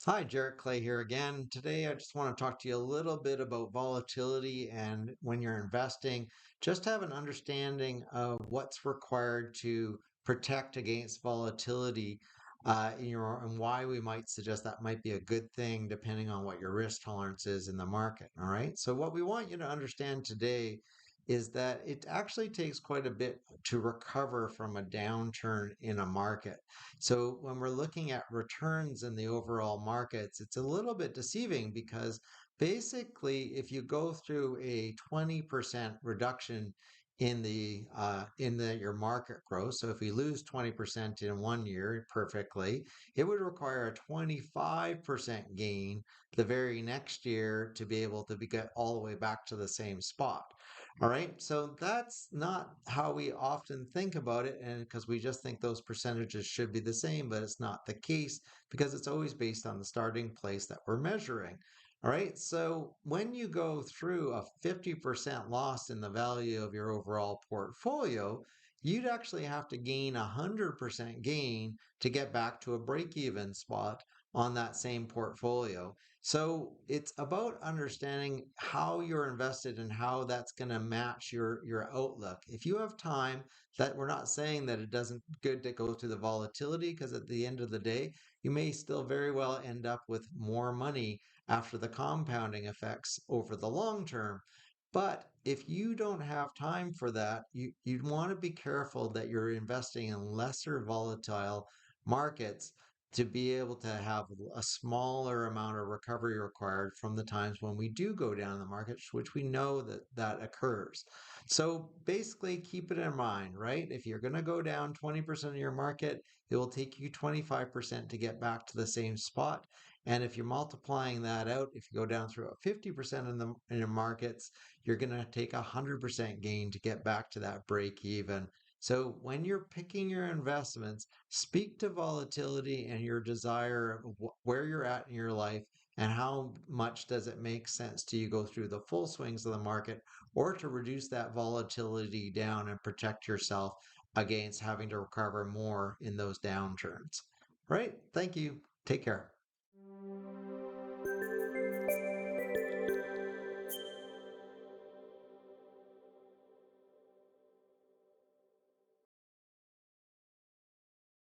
Hi, Jarrett Clay here again. Today, I just want to talk to you a little bit about volatility and when you're investing, just have an understanding of what's required to protect against volatility and why we might suggest that might be a good thing depending on what your risk tolerance is in the market. All right. So, what we want you to understand today is that it actually takes quite a bit to recover from a downturn in a market. So when we're looking at returns in the overall markets, it's a little bit deceiving because basically, if you go through a 20% reduction in the your market growth, so if we lose 20% in one year perfectly, it would require a 25% gain the very next year to be able to get all the way back to the same spot. All right. So that's not how we often think about it. And because we just think those percentages should be the same, but it's not the case because it's always based on the starting place that we're measuring. All right. So when you go through a 50% loss in the value of your overall portfolio, you'd actually have to gain 100% gain to get back to a break even spot on that same portfolio. So it's about understanding how you're invested and how that's going to match your outlook. If you have time, that we're not saying that it doesn't good to go through the volatility because at the end of the day, you may still very well end up with more money after the compounding effects over the long term. But if you don't have time for that, you'd want to be careful that you're investing in lesser volatile markets to be able to have a smaller amount of recovery required from the times when we do go down in the markets, which we know that occurs. So basically, keep it in mind, right? If you're going to go down 20% of your market, it will take you 25% to get back to the same spot. And if you're multiplying that out, if you go down through 50% in your markets, you're going to take 100% gain to get back to that break even. So when you're picking your investments, speak to volatility and your desire of where you're at in your life and how much does it make sense to you go through the full swings of the market or to reduce that volatility down and protect yourself against having to recover more in those downturns. Right? Thank you. Take care.